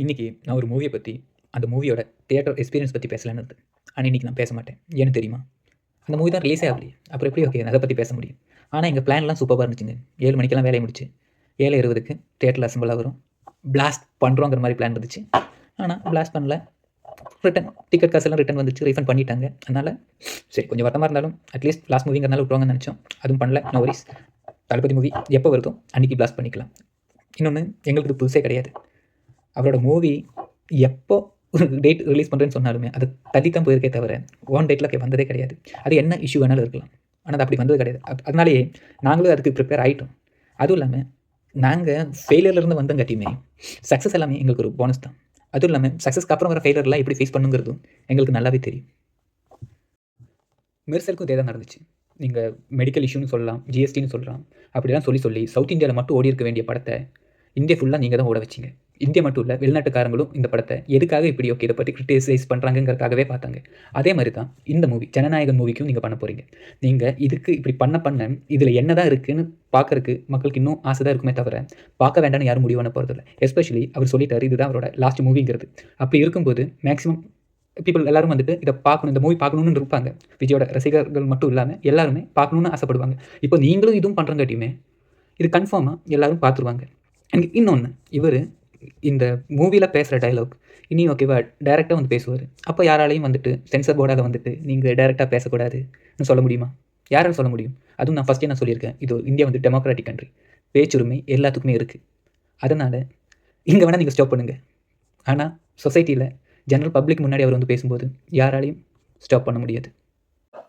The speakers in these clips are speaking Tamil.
இன்றைக்கி நான் ஒரு மூவியை பற்றி அந்த மூவியோட தியேட்டர் எக்ஸ்பீரியன்ஸ் பற்றி பேசலான்னு இருந்தேன். ஆனால் இன்றைக்கி நான் பேச மாட்டேன். ஏன்னு தெரியுமா? அந்த மூவி தான் ரிலீஸே ஆகலையே. அப்புறம் எப்படி ஓகே அதை பற்றி பேச முடியும்? ஆனால் எங்கள் பிளான்லாம் சூப்பராக இருந்துச்சுங்க. 7 மணிக்கெல்லாம் வேலையை முடிச்சு 7:20க்கு தியேட்டரில் அசம்பிளாக வரும். பிளாஸ்ட் பண்ணுறோங்கிற மாதிரி பிளான் இருந்துச்சு. ஆனால் பிளாஸ்ட் பண்ணல. ரிட்டன் டிக்கெட் காசெல்லாம் ரிட்டன் வந்துச்சு. ரீஃபண்ட் பண்ணிட்டாங்க. அதனால் சரி கொஞ்சம் வருத்தமாக இருந்தாலும் அட்லீஸ்ட் லாஸ்ட் மூவிங்கிறனால விட்டுருவாங்கன்னு நினச்சோம். அதுவும் பண்ணல. No worries. தளபதி மூவி எப்போ வருதோ அன்றைக்கி பிளாஸ்ட் பண்ணிக்கலாம். இன்னொன்று எங்களுக்கு இது புதுசே கிடையாது. அவரோட மூவி எப்போ ஒரு டேட் ரிலீஸ் பண்ணுறேன்னு சொன்னாலுமே அது தள்ளி தான் போயிருக்கே தவிர ஓன் டேட்டில் வந்ததே கிடையாது. அது என்ன இஷ்யூ வேணாலும் இருக்கலாம். ஆனால் அது அப்படி வந்தது கிடையாது. அதனாலேயே நாங்களும் அதுக்கு ப்ரிப்பேர் ஆகிட்டோம். அதுவும் இல்லாமல் நாங்கள் ஃபெயிலியர்லேருந்து வந்தங்காட்டியுமே சக்ஸஸ் எல்லாமே எங்களுக்கு ஒரு போனஸ் தான். அதுவும் இல்லாமல் சக்ஸஸ்க்கு அப்புறம் வர ஃபெயிலியர்லாம் எப்படி ஃபேஸ் பண்ணுங்கிறதும் எங்களுக்கு நல்லாவே தெரியும். மெர்சலுக்கும் இதே தான் நடந்துச்சு. நீங்கள் மெடிக்கல் இஷ்யூன்னு சொல்லலாம், ஜிஎஸ்டின்னு சொல்லலாம். அப்படிலாம் சொல்லி சவுத் இந்தியாவில் மட்டும் ஓடி இருக்க வேண்டிய படத்தை இந்தியா ஃபுல்லாக நீங்கள் தான் ஓட வச்சிங்க. இந்தியா மட்டும் இல்லை, வெளிநாட்டுக்காரங்களும் இந்த படத்தை எதுக்காக இப்படி ஓகே இதை பற்றி கிரிட்டிசைஸ் பண்ணுறாங்கிறதுக்காகவே பார்த்தாங்க. அதே மாதிரி தான் இந்த மூவி ஜனநாயகன் மூவிக்கும் நீங்கள் பண்ண போகிறீங்க. நீங்கள் இதுக்கு இப்படி பண்ண இதில் என்ன தான் இருக்குதுன்னு பார்க்குறக்கு மக்களுக்கு இன்னும் ஆசை தான் இருக்குமே தவிர பார்க்க வேண்டாம்னு யாரும் முடிவு பண்ண போகிறதில்ல. எஸ்பெஷலி அவர் சொல்லிட்டார் இதுதான் அவரோட லாஸ்ட் மூவிங்கிறது. அப்படி இருக்கும்போது மேக்ஸிமம் பீப்புள் எல்லாரும் வந்துட்டு இதை பார்க்கணும், இந்த மூவி பார்க்கணுன்னு இருப்பாங்க. விஜயோட ரசிகர்கள் மட்டும் இல்லாமல் எல்லாருமே பார்க்கணுன்னு ஆசைப்படுவாங்க. இப்போ நீங்களும் இதுவும் பண்ணுறங்காட்டியுமே இது கன்ஃபார்மாக எல்லோரும் பார்த்துருவாங்க. எனக்கு இன்னொன்று, இவர் இந்த மூவியில் பேசுகிற டயலாக் இனி ஓகேவா டைரெக்டாக வந்து பேசுவார். அப்போ யாராலையும் வந்துட்டு சென்சர் போர்டாக வந்துட்டு நீங்கள் டைரெக்டாக பேசக்கூடாதுன்னு சொல்ல முடியுமா? யாரால் சொல்ல முடியும்? அதுவும் நான் ஃபஸ்ட்டே சொல்லியிருக்கேன், இது இந்தியா வந்து டெமோக்ராட்டிக் கண்ட்ரி, பேச்சுரிமை எல்லாத்துக்குமே இருக்குது. அதனால் இங்கே வேணால் நீங்கள் ஸ்டாப் பண்ணுங்கள். ஆனால் சொசைட்டியில் ஜென்ரல் பப்ளிக் முன்னாடி அவர் வந்து பேசும்போது யாராலையும் ஸ்டாப் பண்ண முடியாது.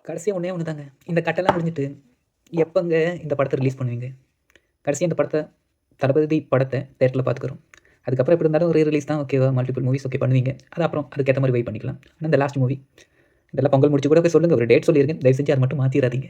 கடைசியாக ஒன்று தாங்க, இந்த கட்டெல்லாம் முடிஞ்சிட்டு எப்போங்க இந்த படத்தை ரிலீஸ் பண்ணுவீங்க? கடைசியாக இந்த படத்தை தளபதி படத்தை தேட்டரில் பார்த்துக்குறோம். அதுக்கப்புறம் எப்படி இருந்தாலும் ஒரு ரிலீஸ் தான் ஓகேவா, மல்டிபிள் மூவிஸ் ஓகே பண்ணுவீங்க. அது அப்புறம் அதுக்கேற்ற மாதிரி வெயிட் பண்ணிக்கலாம். ஆனால் இந்த லாஸ்ட் மூவி இதெல்லாம் பொங்கல் முடிச்சு கூட சொல்லுங்கள், ஒரு டேட் சொல்லியிருக்கேன், தயவு செஞ்சு அதை மட்டும் மாற்றிடாதீங்க.